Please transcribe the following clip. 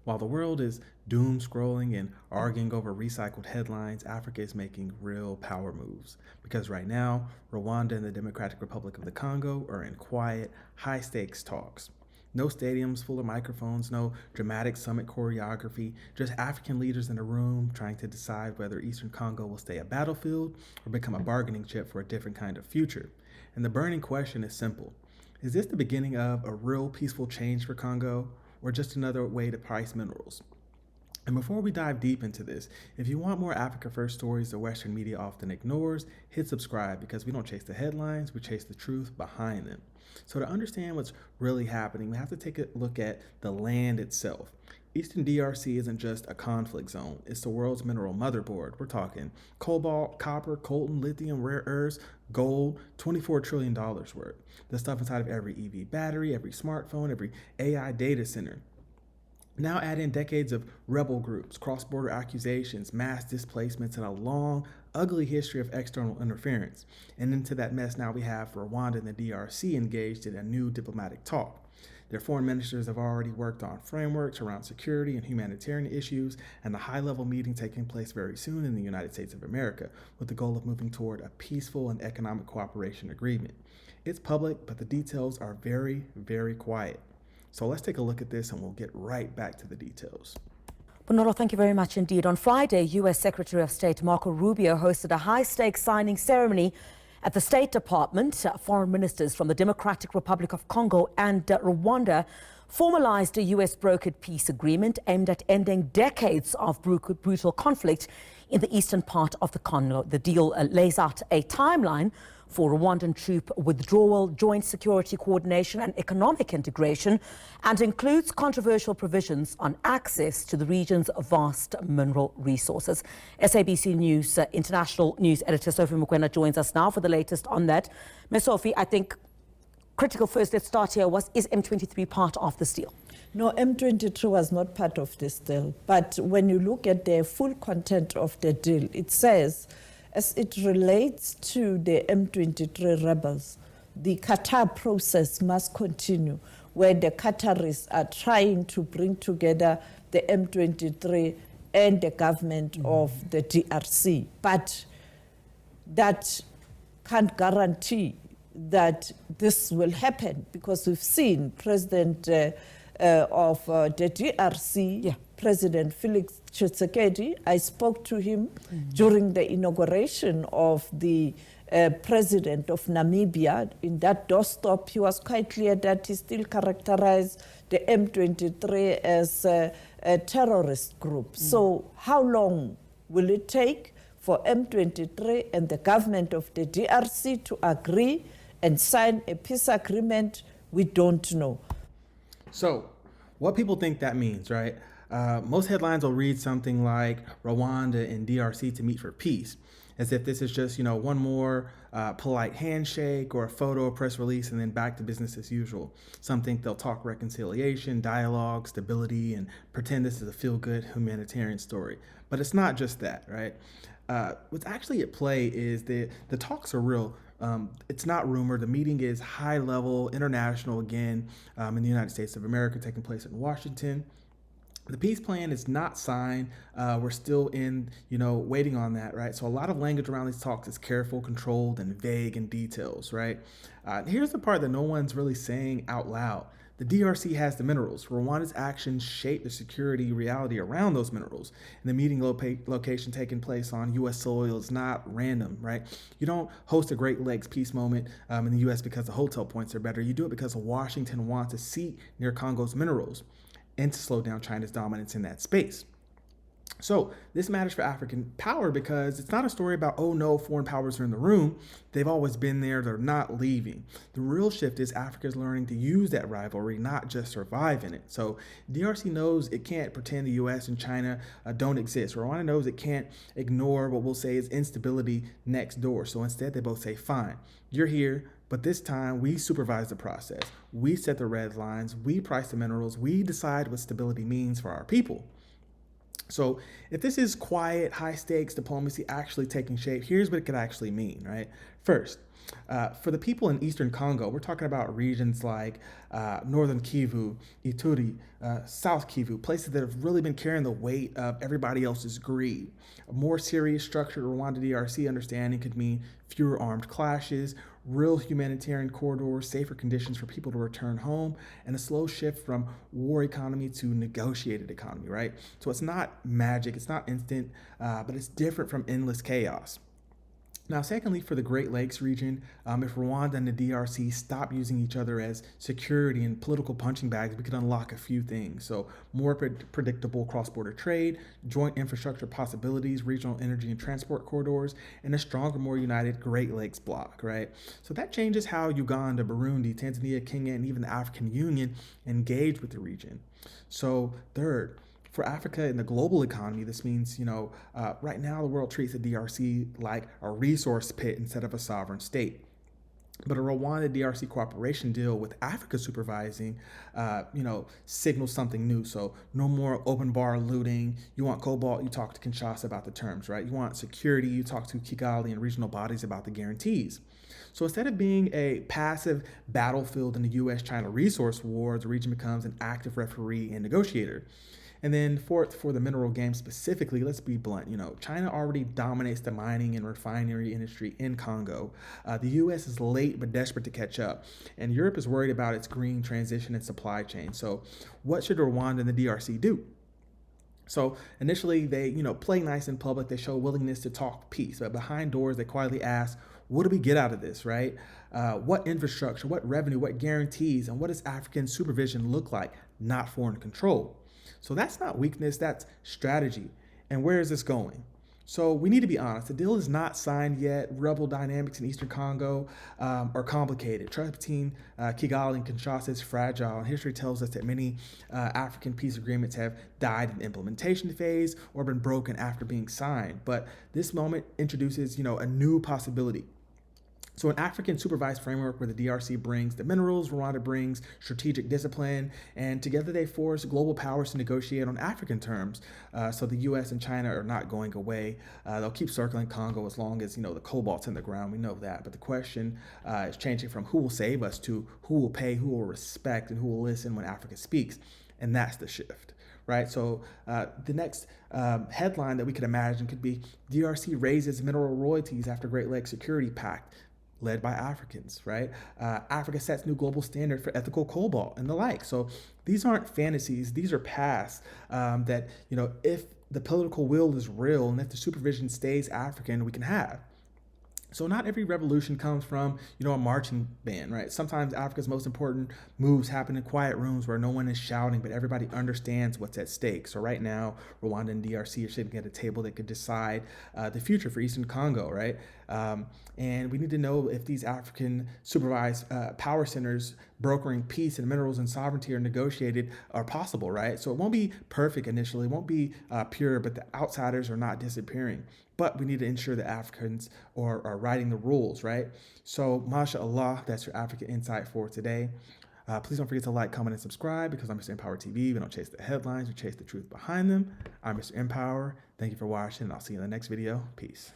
While the world is doom scrolling and arguing over recycled headlines, Africa is making real power moves. Because right now, Rwanda and the Democratic Republic of the Congo are in quiet, high stakes talks. No stadiums full of microphones, no dramatic summit choreography, just African leaders in a room trying to decide whether Eastern Congo will stay a battlefield or become a bargaining chip for a different kind of future. And the burning question is simple: is this the beginning of a real peaceful change for Congo, or just another way to price minerals? And before we dive deep into this, if you want more Africa First stories the Western media often ignores, hit subscribe, because we don't chase the headlines, we chase the truth behind them. So to understand what's really happening, we have to take a look at the land itself. Eastern DRC isn't just a conflict zone, it's the world's mineral motherboard. We're talking cobalt, copper, coltan, lithium, rare earths, gold, $24 trillion worth. The stuff inside of every EV battery, every smartphone, every AI data center. Now add in decades of rebel groups, cross-border accusations, mass displacements, and a long, ugly history of external interference. And into that mess now we have Rwanda and the DRC engaged in a new diplomatic talk. Their foreign ministers have already worked on frameworks around security and humanitarian issues, and a high-level meeting taking place very soon in the United States of America, with the goal of moving toward a peaceful and economic cooperation agreement. It's public, but the details are very, very quiet. So let's take a look at this and we'll get right back to the details. Bonolo, thank you very much indeed. On Friday, U.S. Secretary of State Marco Rubio hosted a high-stakes signing ceremony at the State Department. Foreign ministers from the Democratic Republic of Congo and Rwanda formalized a U.S.-brokered peace agreement aimed at ending decades of brutal conflict in the eastern part of the Congo. The deal lays out a timeline for Rwandan troop withdrawal, joint security coordination and economic integration, and includes controversial provisions on access to the region's vast mineral resources. SABC News international news editor Sophie Mukwena joins us now for the latest on that. Ms. Sophie, I think critical first, let's start here, is M23 part of this deal? No, M23 was not part of this deal. But when you look at the full content of the deal, it says, as it relates to the M23 rebels, the Qatar process must continue, where the Qataris are trying to bring together the M23 and the government of the DRC. But that can't guarantee that this will happen, because we've seen President of the DRC, President Felix Tshisekedi. I spoke to him during the inauguration of the president of Namibia. In that doorstop, he was quite clear that he still characterized the M23 as a terrorist group. So how long will it take for M23 and the government of the DRC to agree and sign a peace agreement? We don't know. So what people think that means, right? Most headlines will read something like Rwanda and DRC to meet for peace, as if this is just, one more polite handshake or a photo or press release and then back to business as usual. Some think they'll talk reconciliation, dialogue, stability, and pretend this is a feel-good humanitarian story. But it's not just that, right? What's actually at play is the talks are real. It's not rumor. The meeting is high level, international again, in the United States of America, taking place in Washington. The peace plan is not signed. We're still waiting on that, right? So a lot of language around these talks is careful, controlled, and vague in details, right? Here's the part that no one's really saying out loud. The DRC has the minerals. Rwanda's actions shape the security reality around those minerals. And the meeting location taking place on U.S. soil is not random, right? You don't host a Great Lakes peace moment in the U.S. because the hotel points are better. You do it because Washington wants a seat near Congo's minerals and to slow down China's dominance in that space. So this matters for African power because it's not a story about, oh no, foreign powers are in the room. They've always been there. They're not leaving. The real shift is Africa's learning to use that rivalry, not just survive in it. So DRC knows it can't pretend the US and China don't exist. Rwanda knows it can't ignore what we'll say is instability next door. So instead they both say, fine, you're here, but this time we supervise the process. We set the red lines. We price the minerals. We decide what stability means for our people. So if this is quiet, high stakes diplomacy actually taking shape, here's what it could actually mean, right? First, for the people in Eastern Congo, we're talking about regions like Northern Kivu, Ituri, South Kivu, places that have really been carrying the weight of everybody else's greed. A more serious structured Rwanda DRC understanding could mean fewer armed clashes, real humanitarian corridors, safer conditions for people to return home, and a slow shift from war economy to negotiated economy, right? So it's not magic, it's not instant, but it's different from endless chaos. Now, secondly, for the Great Lakes region, if Rwanda and the DRC stop using each other as security and political punching bags, we could unlock a few things. So more predictable cross-border trade, joint infrastructure possibilities, regional energy and transport corridors, and a stronger, more united Great Lakes bloc, right? So that changes how Uganda, Burundi, Tanzania, Kenya, and even the African Union engage with the region. So third, for Africa and the global economy, this means, right now the world treats the DRC like a resource pit instead of a sovereign state. But a Rwanda DRC cooperation deal with Africa supervising, signals something new. So no more open bar looting. You want cobalt, you talk to Kinshasa about the terms, right? You want security, you talk to Kigali and regional bodies about the guarantees. So instead of being a passive battlefield in the US-China resource war, the region becomes an active referee and negotiator. And then fourth, for the mineral game specifically, let's be blunt, China already dominates the mining and refinery industry in Congo. The US is late but desperate to catch up. And Europe is worried about its green transition and supply chain. So what should Rwanda and the DRC do? So initially they, play nice in public. They show willingness to talk peace, but behind doors, they quietly ask, what do we get out of this, right? What infrastructure, what revenue, what guarantees, and what does African supervision look like? Not foreign control. So that's not weakness, that's strategy. And where is this going? So we need to be honest, the deal is not signed yet. Rebel dynamics in Eastern Congo are complicated. Trust between Kigali and Kinshasa is fragile, and history tells us that many African peace agreements have died in the implementation phase or been broken after being signed. But this moment introduces, a new possibility. So an African supervised framework where the DRC brings the minerals, Rwanda brings strategic discipline, and together they force global powers to negotiate on African terms. So the US and China are not going away. They'll keep circling Congo as long as, the cobalt's in the ground. We know that. But the question is changing from who will save us to who will pay, who will respect, and who will listen when Africa speaks. And that's the shift. Right, so the next headline that we could imagine could be DRC raises mineral royalties after Great Lakes Security Pact, led by Africans, right? Africa sets new global standard for ethical cobalt and the like. So these aren't fantasies, these are paths that, if the political will is real and if the supervision stays African, we can have. So not every revolution comes from, a marching band, right? Sometimes Africa's most important moves happen in quiet rooms where no one is shouting, but everybody understands what's at stake. So right now, Rwanda and DRC are sitting at a table that could decide the future for Eastern Congo, right? And we need to know if these African supervised power centers brokering peace and minerals and sovereignty are negotiated are possible, right? So it won't be perfect initially, it won't be pure, but the outsiders are not disappearing. But we need to ensure that Africans are writing the rules, right? So, mashallah, that's your Africa Insight for today. Please don't forget to like, comment, and subscribe because I'm MrEmpowerTV. We don't chase the headlines, we chase the truth behind them. I'm Mr. Empower. Thank you for watching, and I'll see you in the next video. Peace.